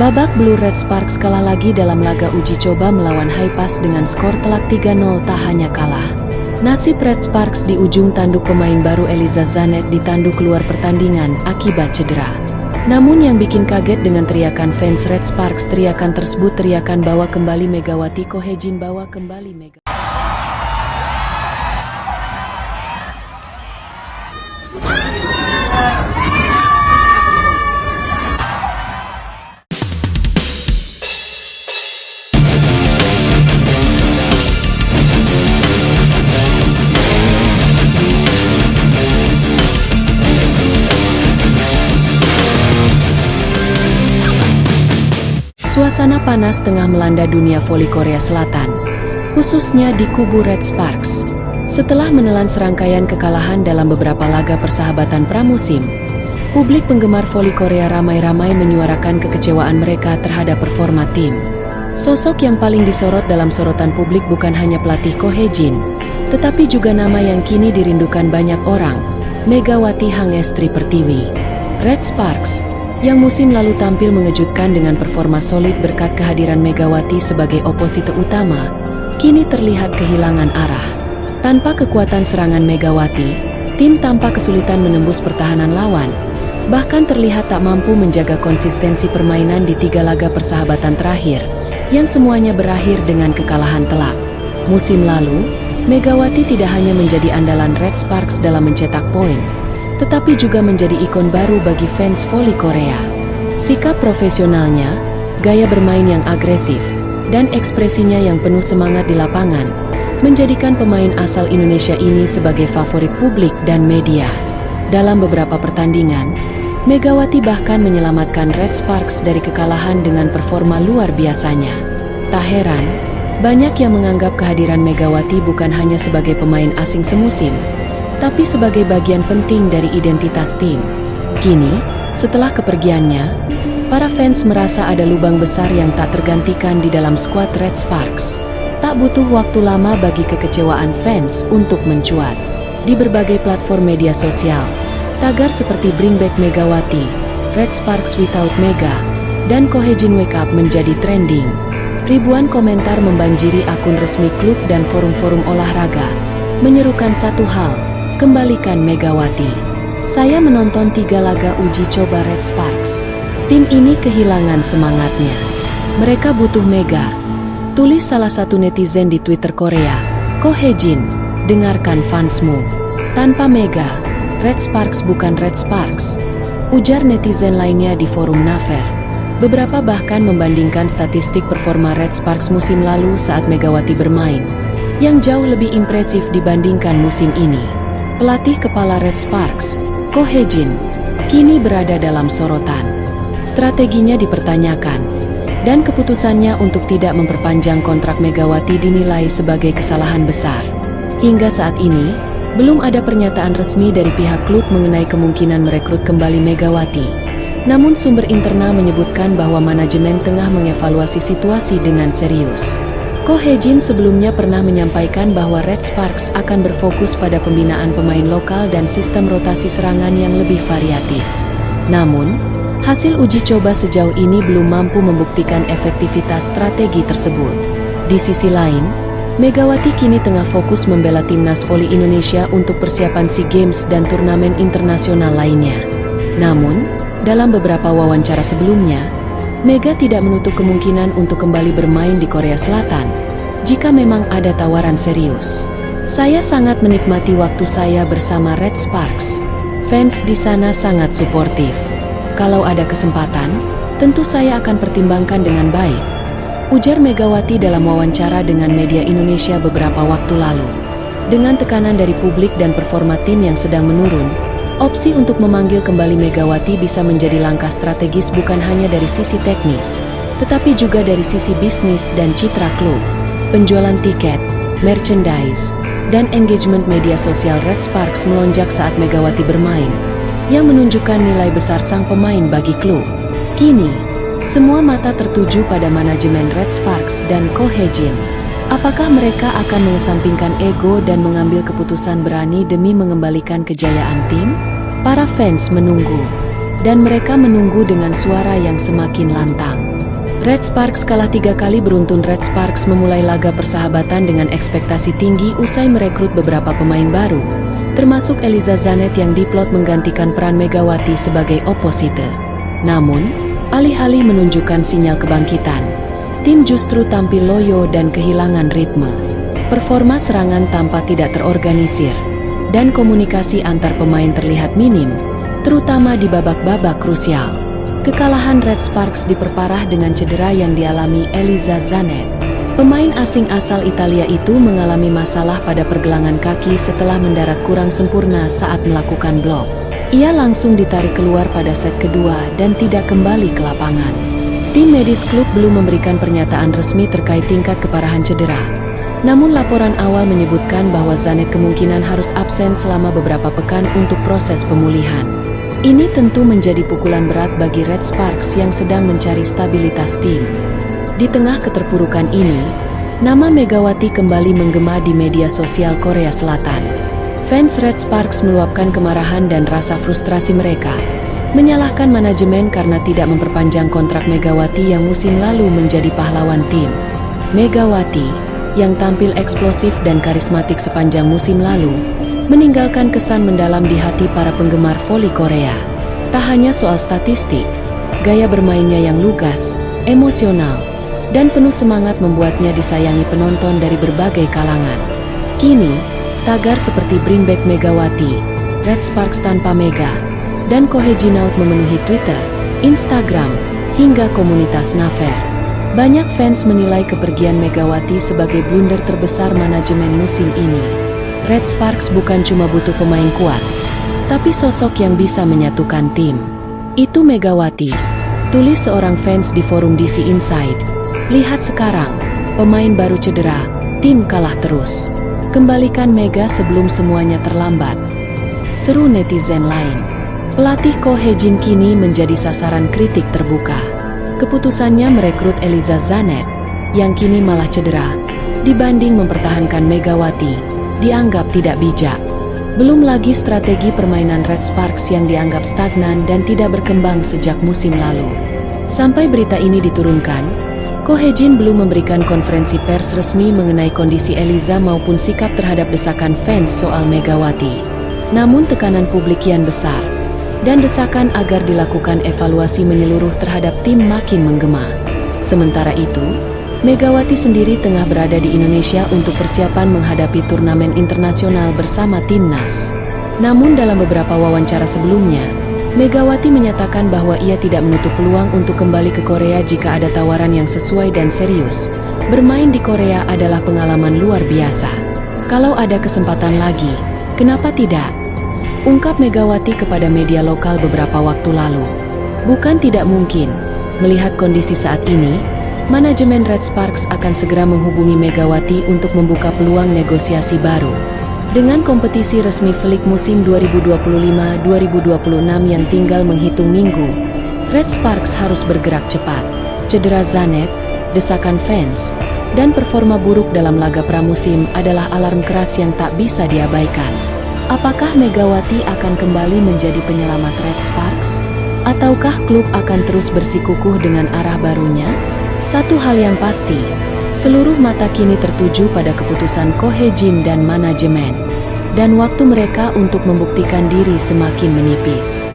Babak belur Red Sparks kalah lagi dalam laga uji coba melawan Haipas dengan skor telak 3-0. Tak hanya kalah, nasib Red Sparks di ujung tanduk pemain baru Eliza Zanet ditanduk keluar pertandingan akibat cedera. Namun yang bikin kaget dengan teriakan fans Red Sparks, teriakan tersebut teriakan bawa kembali Megawati Ko Hye-jin, bawa kembali Megawati. Suasana panas tengah melanda dunia voli Korea Selatan, khususnya di kubu Red Sparks. Setelah menelan serangkaian kekalahan dalam beberapa laga persahabatan pramusim, publik penggemar voli Korea ramai-ramai menyuarakan kekecewaan mereka terhadap performa tim. Sosok yang paling disorot dalam sorotan publik bukan hanya pelatih Ko Hye-jin, tetapi juga nama yang kini dirindukan banyak orang, Megawati Hangestri Pertiwi. Red Sparks yang musim lalu tampil mengejutkan dengan performa solid berkat kehadiran Megawati sebagai oposite utama, kini terlihat kehilangan arah. Tanpa kekuatan serangan Megawati, tim tampak kesulitan menembus pertahanan lawan, bahkan terlihat tak mampu menjaga konsistensi permainan di 3 laga persahabatan terakhir, yang semuanya berakhir dengan kekalahan telak. Musim lalu, Megawati tidak hanya menjadi andalan Red Sparks dalam mencetak poin, tetapi juga menjadi ikon baru bagi fans voli Korea. Sikap profesionalnya, gaya bermain yang agresif, dan ekspresinya yang penuh semangat di lapangan, menjadikan pemain asal Indonesia ini sebagai favorit publik dan media. Dalam beberapa pertandingan, Megawati bahkan menyelamatkan Red Sparks dari kekalahan dengan performa luar biasanya. Tak heran, banyak yang menganggap kehadiran Megawati bukan hanya sebagai pemain asing semusim, tapi sebagai bagian penting dari identitas tim. Kini, setelah kepergiannya, para fans merasa ada lubang besar yang tak tergantikan di dalam skuad Red Sparks. Tak butuh waktu lama bagi kekecewaan fans untuk mencuat. Di berbagai platform media sosial, tagar seperti Bring Back Megawati, Red Sparks Without Mega, dan Ko Hye-jin Wake Up menjadi trending. Ribuan komentar membanjiri akun resmi klub dan forum-forum olahraga, menyerukan satu hal: kembalikan Megawati. Saya menonton 3 laga uji coba Red Sparks. Tim ini kehilangan semangatnya. Mereka butuh Mega, tulis salah satu netizen di Twitter Korea. Ko Hye-jin, dengarkan fansmu. Tanpa Mega, Red Sparks bukan Red Sparks, ujar netizen lainnya di forum Naver. Beberapa bahkan membandingkan statistik performa Red Sparks musim lalu saat Megawati bermain, yang jauh lebih impresif dibandingkan musim ini. Pelatih kepala Red Sparks, Ko Hye-jin, kini berada dalam sorotan. Strateginya dipertanyakan, dan keputusannya untuk tidak memperpanjang kontrak Megawati dinilai sebagai kesalahan besar. Hingga saat ini, belum ada pernyataan resmi dari pihak klub mengenai kemungkinan merekrut kembali Megawati. Namun sumber internal menyebutkan bahwa manajemen tengah mengevaluasi situasi dengan serius. Ko Hye-jin sebelumnya pernah menyampaikan bahwa Red Sparks akan berfokus pada pembinaan pemain lokal dan sistem rotasi serangan yang lebih variatif. Namun, hasil uji coba sejauh ini belum mampu membuktikan efektivitas strategi tersebut. Di sisi lain, Megawati kini tengah fokus membela timnas voli Indonesia untuk persiapan SEA Games dan turnamen internasional lainnya. Namun, dalam beberapa wawancara sebelumnya, Mega tidak menutup kemungkinan untuk kembali bermain di Korea Selatan jika memang ada tawaran serius. Saya sangat menikmati waktu saya bersama Red Sparks. Fans di sana sangat suportif. Kalau ada kesempatan, tentu saya akan pertimbangkan dengan baik, ujar Megawati dalam wawancara dengan media Indonesia beberapa waktu lalu. Dengan tekanan dari publik dan performa tim yang sedang menurun, opsi untuk memanggil kembali Megawati bisa menjadi langkah strategis bukan hanya dari sisi teknis, tetapi juga dari sisi bisnis dan citra klub. Penjualan tiket, merchandise, dan engagement media sosial Red Sparks melonjak saat Megawati bermain, yang menunjukkan nilai besar sang pemain bagi klub. Kini, semua mata tertuju pada manajemen Red Sparks dan Ko Hye-jin. Apakah mereka akan mengesampingkan ego dan mengambil keputusan berani demi mengembalikan kejayaan tim? Para fans menunggu, dan mereka menunggu dengan suara yang semakin lantang. Red Sparks kalah 3 kali beruntun. Red Sparks memulai laga persahabatan dengan ekspektasi tinggi usai merekrut beberapa pemain baru, termasuk Eliza Zanet yang diplot menggantikan peran Megawati sebagai oposite. Namun, alih-alih menunjukkan sinyal kebangkitan, tim justru tampil loyo dan kehilangan ritme. Performa serangan tampak tidak terorganisir, dan komunikasi antar pemain terlihat minim, terutama di babak-babak krusial. Kekalahan Red Sparks diperparah dengan cedera yang dialami Eliza Zanet. Pemain asing asal Italia itu mengalami masalah pada pergelangan kaki setelah mendarat kurang sempurna saat melakukan blok. Ia langsung ditarik keluar pada set kedua dan tidak kembali ke lapangan. Tim medis klub belum memberikan pernyataan resmi terkait tingkat keparahan cedera. Namun laporan awal menyebutkan bahwa Zanet kemungkinan harus absen selama beberapa pekan untuk proses pemulihan. Ini tentu menjadi pukulan berat bagi Red Sparks yang sedang mencari stabilitas tim. Di tengah keterpurukan ini, nama Megawati kembali menggema di media sosial Korea Selatan. Fans Red Sparks meluapkan kemarahan dan rasa frustrasi mereka, menyalahkan manajemen karena tidak memperpanjang kontrak Megawati yang musim lalu menjadi pahlawan tim. Megawati, yang tampil eksplosif dan karismatik sepanjang musim lalu, meninggalkan kesan mendalam di hati para penggemar voli Korea. Tak hanya soal statistik, gaya bermainnya yang lugas, emosional, dan penuh semangat membuatnya disayangi penonton dari berbagai kalangan. Kini, tagar seperti Bring Back Megawati, Red Sparks tanpa Mega, dan Ko Hae-jin memenuhi Twitter, Instagram, hingga komunitas Naver. Banyak fans menilai kepergian Megawati sebagai blunder terbesar manajemen musim ini. Red Sparks bukan cuma butuh pemain kuat, tapi sosok yang bisa menyatukan tim. Itu Megawati, tulis seorang fans di forum DC Inside. Lihat sekarang, pemain baru cedera, tim kalah terus. Kembalikan Mega sebelum semuanya terlambat, seru netizen lain. Pelatih Ko Hae-jin kini menjadi sasaran kritik terbuka. Keputusannya merekrut Eliza Zanet, yang kini malah cedera, dibanding mempertahankan Megawati, dianggap tidak bijak. Belum lagi strategi permainan Red Sparks yang dianggap stagnan dan tidak berkembang sejak musim lalu. Sampai berita ini diturunkan, Ko Hae-jin belum memberikan konferensi pers resmi mengenai kondisi Eliza maupun sikap terhadap desakan fans soal Megawati. Namun tekanan publik kian besar, dan desakan agar dilakukan evaluasi menyeluruh terhadap tim makin menggema. Sementara itu, Megawati sendiri tengah berada di Indonesia untuk persiapan menghadapi turnamen internasional bersama timnas. Namun dalam beberapa wawancara sebelumnya, Megawati menyatakan bahwa ia tidak menutup peluang untuk kembali ke Korea jika ada tawaran yang sesuai dan serius. Bermain di Korea adalah pengalaman luar biasa. Kalau ada kesempatan lagi, kenapa tidak? Ungkap Megawati kepada media lokal beberapa waktu lalu. Bukan tidak mungkin, melihat kondisi saat ini, manajemen Red Sparks akan segera menghubungi Megawati untuk membuka peluang negosiasi baru. Dengan kompetisi resmi V-League musim 2025-2026 yang tinggal menghitung minggu, Red Sparks harus bergerak cepat. Cedera Zanet, desakan fans, dan performa buruk dalam laga pramusim adalah alarm keras yang tak bisa diabaikan. Apakah Megawati akan kembali menjadi penyelamat Red Sparks? Ataukah klub akan terus bersikukuh dengan arah barunya? Satu hal yang pasti, seluruh mata kini tertuju pada keputusan Ko Hae-jin dan manajemen, dan waktu mereka untuk membuktikan diri semakin menipis.